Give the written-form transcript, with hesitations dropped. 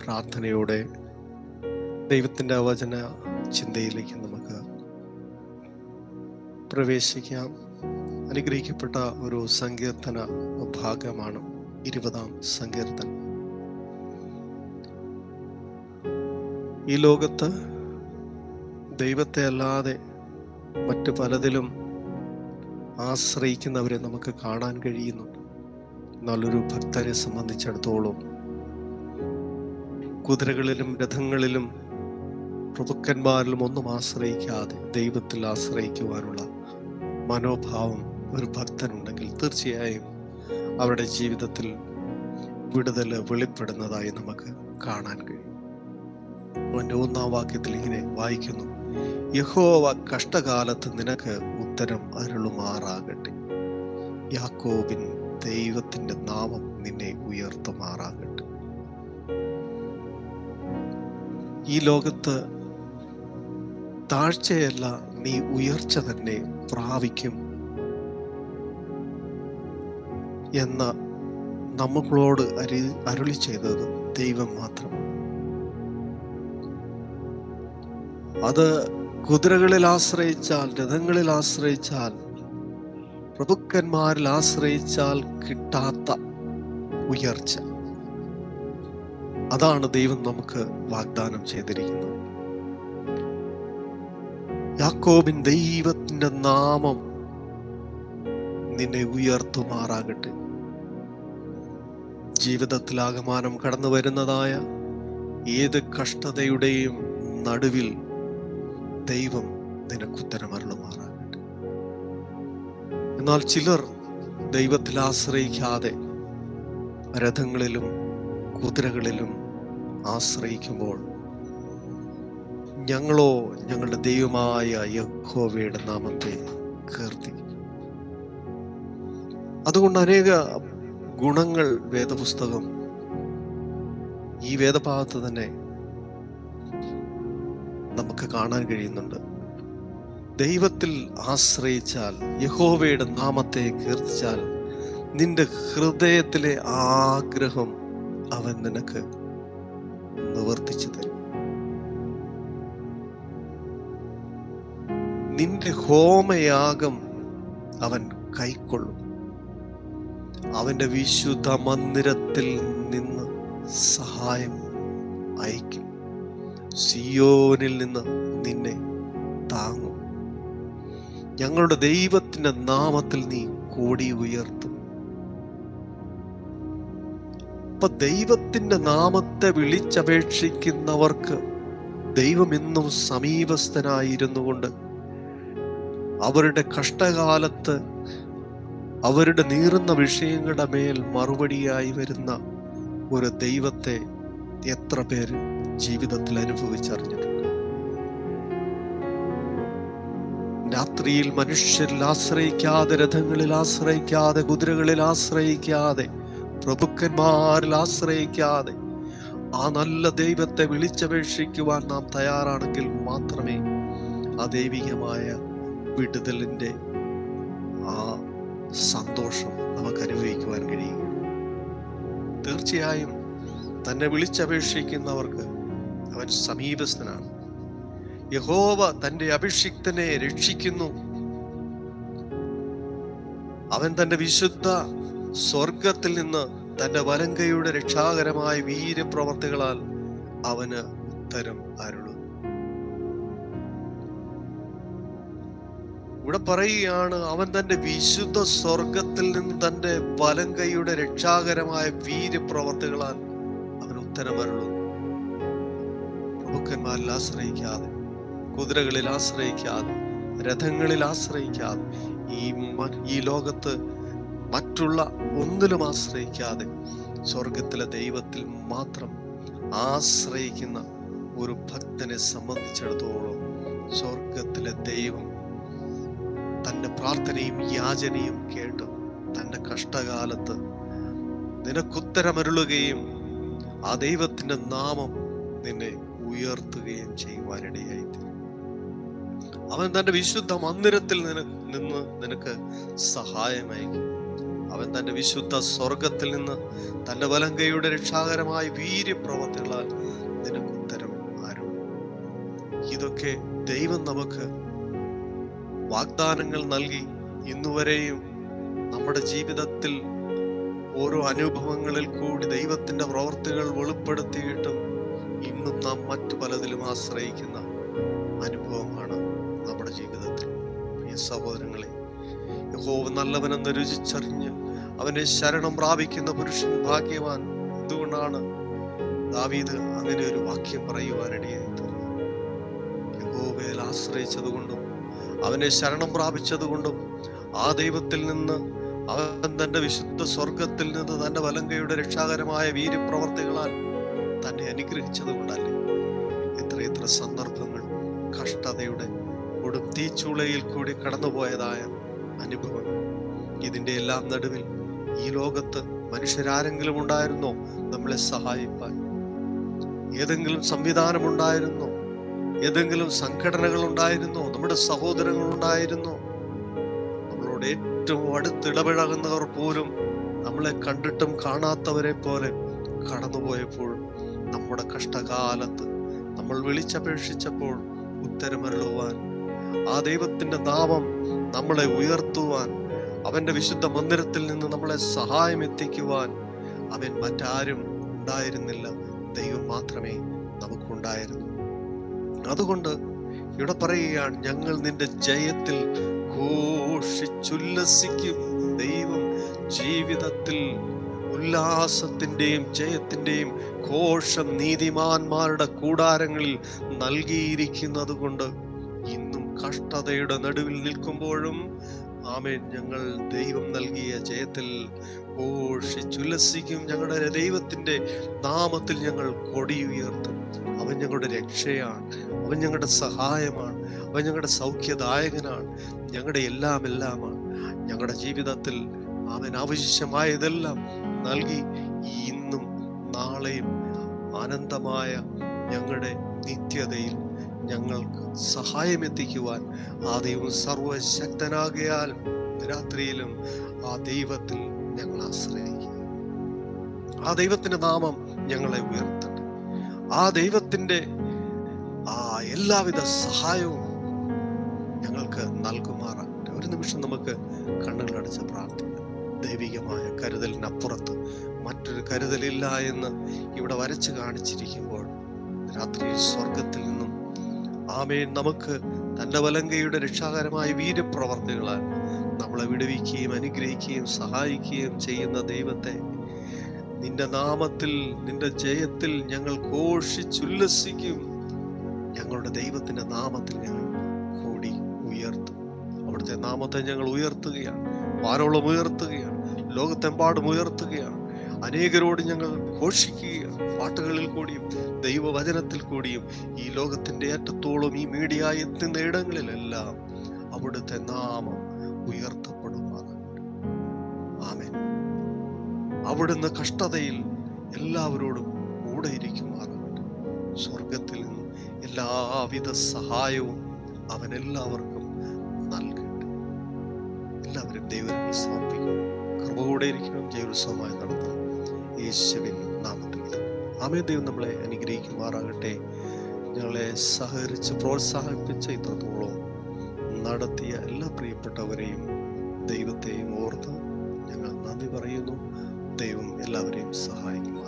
പ്രാർത്ഥനയോടെ ദൈവത്തിൻ്റെ വചന ചിന്തയിലേക്ക് നമുക്ക് പ്രവേശിക്കാം. അനുഗ്രഹിക്കപ്പെട്ട ഒരു സങ്കീർത്തന ഭാഗമാണ് 20-ാം സങ്കീർത്തനം. ഈ ലോകത്ത് ദൈവത്തെ അല്ലാതെ മറ്റു പലതിലും ആശ്രയിക്കുന്നവരെ നമുക്ക് കാണാൻ കഴിയുന്നുണ്ട്. എന്നാൽ ഒരു ഭക്തനെ സംബന്ധിച്ചിടത്തോളം കുതിരകളിലും രഥങ്ങളിലും പ്രഭുക്കന്മാരിലും ഒന്നും ആശ്രയിക്കാതെ ദൈവത്തിൽ ആശ്രയിക്കുവാനുള്ള മനോഭാവം ഒരു ഭക്തനുണ്ടെങ്കിൽ തീർച്ചയായും അവരുടെ ജീവിതത്തിൽ വിടുതൽ വെളിപ്പെടുന്നതായി നമുക്ക് കാണാൻ കഴിയും. അവൻ്റെ 1-ാം വാക്യത്തിൽ ഇങ്ങനെ വായിക്കുന്നു: യഹോവ കഷ്ടകാലത്ത് നിനക്ക് ഉത്തരം അരുളുമാറാകട്ടെ. യാക്കോബിൻ ദൈവത്തിൻ്റെ നാമം നിന്നെ ഉയർത്തുമാറാകട്ടെ. ഈ ലോകത്ത് താഴ്ചയല്ല, നീ ഉയർച്ച തന്നെ പ്രാപിക്കും എന്ന നമ്മളോട് അരുളി ചെയ്തത് ദൈവം മാത്രമാണ്. അത് കുതിരകളിൽ ആശ്രയിച്ചാൽ, രഥങ്ങളിൽ ആശ്രയിച്ചാൽ, പ്രഭുക്കന്മാരിൽ ആശ്രയിച്ചാൽ കിട്ടാത്ത ഉയർച്ച, അതാണ് ദൈവം നമുക്ക് വാഗ്ദാനം ചെയ്തിരിക്കുന്നത്. യാക്കോബിൻ ദൈവത്തിന്റെ നാമം നിന്നെ ഉയർത്തുമാറാകട്ടെ. ജീവിതത്തിലാകമാനം കടന്നു വരുന്നതായ ഏത് കഷ്ടതയുടെയും നടുവിൽ ദൈവം നിനക്ക് ഉത്തരമരുളുമാറാകട്ടെ. എന്നാൽ ചിലർ ദൈവത്തിൽ ആശ്രയിക്കാതെ രഥങ്ങളിലും കുതിരകളിലും ആശ്രയിക്കുമ്പോൾ ഞങ്ങളോ ഞങ്ങളുടെ ദൈവമായ യഹോവയുടെ നാമത്തെ കീർത്തിക്കും. അതുകൊണ്ട് അനേക ഗുണങ്ങൾ വേദപുസ്തകം ഈ വേദഭാഗത്ത് തന്നെ നമുക്ക് കാണാൻ കഴിയുന്നുണ്ട്. ദൈവത്തിൽ ആശ്രയിച്ചാൽ, യഹോവയുടെ നാമത്തെ കീർത്തിച്ചാൽ, നിന്റെ ഹൃദയത്തിലെ ആഗ്രഹം അവൻ നിനക്ക് നിവർത്തിച്ചു തരും. നിന്റെ ഹോമയാഗം അവൻ കൈക്കൊള്ളും. അവന്റെ വിശുദ്ധ മന്ദിരത്തിൽ നിന്ന് സഹായം അയക്കും. സിയോനിൽ നിന്ന് നിന്നെ താങ്ങും. ഞങ്ങളുടെ ദൈവത്തിന്റെ നാമത്തിൽ നീ കോടി ഉയർത്തും. അപ്പൊ ദൈവത്തിന്റെ നാമത്തെ വിളിച്ചപേക്ഷിക്കുന്നവർക്ക് ദൈവം എന്നും സമീപസ്ഥനായിരുന്നു കൊണ്ട് അവരുടെ കഷ്ടകാലത്ത് അവരുടെ നീറുന്ന വിഷയങ്ങളുടെ മേൽ മറുപടിയായി വരുന്ന ഒരു ദൈവത്തെ എത്ര പേര് ജീവിതത്തിൽ അനുഭവിച്ചറിഞ്ഞിട്ടുണ്ട്? രാത്രിയിൽ മനുഷ്യരിൽ ആശ്രയിക്കാതെ, രഥങ്ങളിൽ ആശ്രയിക്കാതെ, കുതിരകളിൽ ആശ്രയിക്കാതെ, പ്രഭുക്കന്മാരിൽ ആശ്രയിക്കാതെ ആ നല്ല ദൈവത്തെ വിളിച്ചപേക്ഷിക്കുവാൻ നാം തയ്യാറാണെങ്കിൽ മാത്രമേ ആ ദൈവികമായ വിടുതലിന്റെ ആ സന്തോഷം നമുക്ക് അനുഭവിക്കുവാൻ കഴിയുകയുള്ളൂ. തീർച്ചയായും തന്നെ വിളിച്ചപേക്ഷിക്കുന്നവർക്ക് അവൻ സമീപസ്ഥനാണ്. യഹോവ തന്റെ അഭിഷിക്തനെ രക്ഷിക്കുന്നു. അവൻ തന്റെ വിശുദ്ധ സ്വർഗത്തിൽ നിന്ന് തന്റെ വലങ്കയുടെ രക്ഷാകരമായ വീര്യപ്രവർത്തികളാൽ അവന് ഉത്തരം അരുളും. ഇവിടെ പറയുകയാണ്, അവൻ തന്റെ വിശുദ്ധ സ്വർഗത്തിൽ നിന്ന് തന്റെ വലങ്കയുടെ രക്ഷാകരമായ വീര്യപ്രവർത്തികളാൽ അവൻ ഉത്തരമരുളും. പ്രഭുക്കന്മാരിൽ ആശ്രയിക്കാതെ, കുതിരകളിൽ ആശ്രയിക്കാതെ, രഥങ്ങളിൽ ആശ്രയിക്കാതെ, ഈ ലോകത്ത് മറ്റുള്ള ഒന്നിലും ആശ്രയിക്കാതെ സ്വർഗത്തിലെ ദൈവത്തിൽ മാത്രം ആശ്രയിക്കുന്ന ഒരു ഭക്തനെ സംബന്ധിച്ചിടത്തോളം സ്വർഗത്തിലെ ദൈവം തന്റെ പ്രാർത്ഥനയും യാചനയും കേട്ട് തന്റെ കഷ്ടകാലത്ത് നിനക്കുത്തരമരുളുകയും ആ ദൈവത്തിന്റെ നാമം നിന്നെ ഉയർത്തുകയും ചെയ്യുവാനിടയായിത്തീരും. അവൻ തന്റെ വിശുദ്ധ മന്ദിരത്തിൽ നിന്ന് നിനക്ക് സഹായമയക്കും. അവൻ തന്റെ വിശുദ്ധ സ്വർഗത്തിൽ നിന്ന് തന്റെ വലങ്കയുടെ രക്ഷാകരമായ വീര്യപ്രവർത്തികളാൽ നിനക്ക് ഉത്തരം അരുളും. ഇതൊക്കെ ദൈവം നമുക്ക് വാഗ്ദാനങ്ങൾ നൽകി ഇന്നുവരെയും നമ്മുടെ ജീവിതത്തിൽ ഓരോ അനുഭവങ്ങളിൽ കൂടി ദൈവത്തിന്റെ പ്രവർത്തികൾ വെളിപ്പെടുത്തിയിട്ടും ഇന്നും നാം മറ്റു പലതിലും ആശ്രയിക്കുന്ന അനുഭവമാണ് നമ്മുടെ ജീവിതത്തിൽ. പ്രിയ സഹോദരങ്ങളെ, യഹോവ നല്ലവനെന്ന് രുചിച്ചറിഞ്ഞ് അവനെ ശരണം പ്രാപിക്കുന്ന പുരുഷൻ ഭാഗ്യവാൻ. എന്തുകൊണ്ടാണ് ദാവീദ് അങ്ങനെ ഒരു വാക്യം പറയുവാനിടയായി തീർന്നത്? യഹോവയിൽ ആശ്രയിച്ചതുകൊണ്ടും അവനെ ശരണം പ്രാപിച്ചതുകൊണ്ടും ആ ദൈവത്തിൽ നിന്ന് അവൻ തന്റെ വിശുദ്ധ സ്വർഗത്തിൽ നിന്ന് തന്റെ വലങ്കയുടെ രക്ഷാകരമായ വീര്യപ്രവർത്തികളാൽ തന്നെ അനുഗ്രഹിച്ചത് കൊണ്ടല്ലേ എത്രയെത്ര സന്ദർഭങ്ങൾ കഷ്ടതയുടെ കൊടും തീച്ചൂളയിൽ കൂടി കടന്നുപോയതായ അനുഭവങ്ങൾ. ഇതിന്റെ എല്ലാം നടുവിൽ ഈ ലോകത്ത് മനുഷ്യരാരെങ്കിലും ഉണ്ടായിരുന്നോ നമ്മളെ സഹായിപ്പാൻ? ഏതെങ്കിലും സംവിധാനം ഉണ്ടായിരുന്നോ? ഏതെങ്കിലും സംഘടനകൾ ഉണ്ടായിരുന്നോ? നമ്മുടെ സഹോദരങ്ങൾ ഉണ്ടായിരുന്നോ? നമ്മളോട് ഏറ്റവും അടുത്തിടപഴകുന്നവർ പോലും നമ്മളെ കണ്ടിട്ടും കാണാത്തവരെ പോലെ കടന്നുപോയപ്പോഴും നമ്മുടെ കഷ്ടകാലത്ത് നമ്മൾ വിളിച്ചപേക്ഷിച്ചപ്പോൾ ഉത്തരമരുളുവാൻ, ആ ദൈവത്തിന്റെ നാമം നമ്മളെ ഉയർത്തുവാൻ, അവന്റെ വിശുദ്ധ മന്ദിരത്തിൽ നിന്ന് നമ്മളെ സഹായം എത്തിക്കുവാൻ അവൻ മറ്റാരും ഉണ്ടായിരുന്നില്ല, ദൈവം മാത്രമേ നമുക്കുണ്ടായിരുന്നു. അതുകൊണ്ട് ഇവിടെ പറയുകയാണ്, ഞങ്ങൾ നിന്റെ ജയത്തിൽ ഘോഷിച്ചുല്ലസിക്കും. ദൈവം ജീവിതത്തിൽ ഉല്ലാസത്തിന്റെയും ജയത്തിന്റെയും ഘോഷം നീതിമാന്മാരുടെ കൂടാരങ്ങളിൽ നൽകിയിരിക്കുന്നത് കൊണ്ട് ഇന്നും കഷ്ടതയുടെ നടുവിൽ നിൽക്കുമ്പോഴും ആമേൻ, ഞങ്ങൾ ദൈവം നൽകിയ ജയത്തിൽ ഘോഷിച്ചുല്ലസിക്കും. ഞങ്ങളുടെ ദൈവത്തിന്റെ നാമത്തിൽ ഞങ്ങൾ കൊടിയുയർത്തും. അവൻ ഞങ്ങളുടെ രക്ഷയാണ്, അവൻ ഞങ്ങളുടെ സഹായമാണ്, അവൻ ഞങ്ങളുടെ സൗഖ്യദായകനാണ്, ഞങ്ങളുടെ എല്ലാമാണ്. ഞങ്ങളുടെ ജീവിതത്തിൽ അവൻ ആവശ്യമായതെല്ലാം നൽകി ഇന്നും നാളെയും ആനന്ദമായ ഞങ്ങളുടെ നിത്യതയിൽ ഞങ്ങൾക്ക് സഹായമെത്തിക്കുവാൻ ആ ദൈവം സർവശക്തനാകയാൽ രാത്രിയിലും ആ ദൈവത്തിൽ ഞങ്ങൾ ആശ്രയിക്കുക. ആ ദൈവത്തിന്റെ നാമം ഞങ്ങളെ ഉയർത്തട്ടെ. ആ ദൈവത്തിന്റെ ആ എല്ലാവിധ സഹായവും ഞങ്ങൾക്ക് നൽകുമാറാകട്ടെ. ഒരു നിമിഷം നമുക്ക് കണ്ണുകളടച്ച് പ്രാർത്ഥിക്കാം. ദൈവികമായ കരുതലിനപ്പുറത്ത് മറ്റൊരു കരുതലില്ല എന്ന് ഇവിടെ വരച്ചു കാണിച്ചിരിക്കുമ്പോൾ രാത്രിയിൽ സ്വർഗത്തിൽ നിന്നും ആമേൻ നമുക്ക് തന്റെ വലങ്കയുടെ രക്ഷാകരമായ വീര്യപ്രവർത്തികളാൽ നമ്മളെ വിടുവിക്കുകയും അനുഗ്രഹിക്കുകയും സഹായിക്കുകയും ചെയ്യുന്ന ദൈവത്തെ, നിന്റെ നാമത്തിൽ നിന്റെ ജയത്തിൽ ഞങ്ങൾ ഘോഷിച്ചുല്ലസിക്കും. ഞങ്ങളുടെ ദൈവത്തിന്റെ നാമത്തിൽ ഞങ്ങൾ കൂടി ഉയർത്തും. അവിടുത്തെ നാമത്തെ ഞങ്ങൾ ഉയർത്തുകയാണ്, വാരോളം ഉയർത്തുകയാണ്, ലോകത്തെമ്പാടും ഉയർത്തുകയാണ്. അനേകരോട് ഞങ്ങൾ ഘോഷിക്കുകയാണ്, പാട്ടുകളിൽ കൂടിയും ദൈവവചനത്തിൽ കൂടിയും ഈ ലോകത്തിന്റെ ഏറ്റത്തോളം ഈ മീഡിയ എത്തുന്ന ഇടങ്ങളിലെല്ലാം അവിടുത്തെ നാമം ഉയർത്തപ്പെടുമാറാകട്ടെ. ആമേൻ. അവിടുന്ന് കഷ്ടതയിൽ എല്ലാവരോടും കൂടെ ഇരിക്കുമാറാകട്ടെ. സ്വർഗത്തിൽ നിന്നും എല്ലാവിധ സഹായവും അവൻ എല്ലാവർക്കും നൽകട്ടെ. എല്ലാവരും ദൈവത്തിൽ സമർപ്പിക്കും. കൃപയോടെ ഇരിക്കണം, ജയോത്സവമായി നടത്തണം. യേശുവിൻ നാമത്തിൽ തന്നെ ആമേൻ. ദൈവം നമ്മളെ അനുഗ്രഹിക്കുമാറാകട്ടെ. ഞങ്ങളെ സഹകരിച്ച് പ്രോത്സാഹിപ്പിച്ച ഇത്രത്തോളം നടത്തിയ എല്ലാ പ്രിയപ്പെട്ടവരെയും ദൈവത്തെയും ഓർത്ത് ഞങ്ങൾ നന്ദി പറയുന്നു. ദൈവം എല്ലാവരെയും സഹായിക്കും.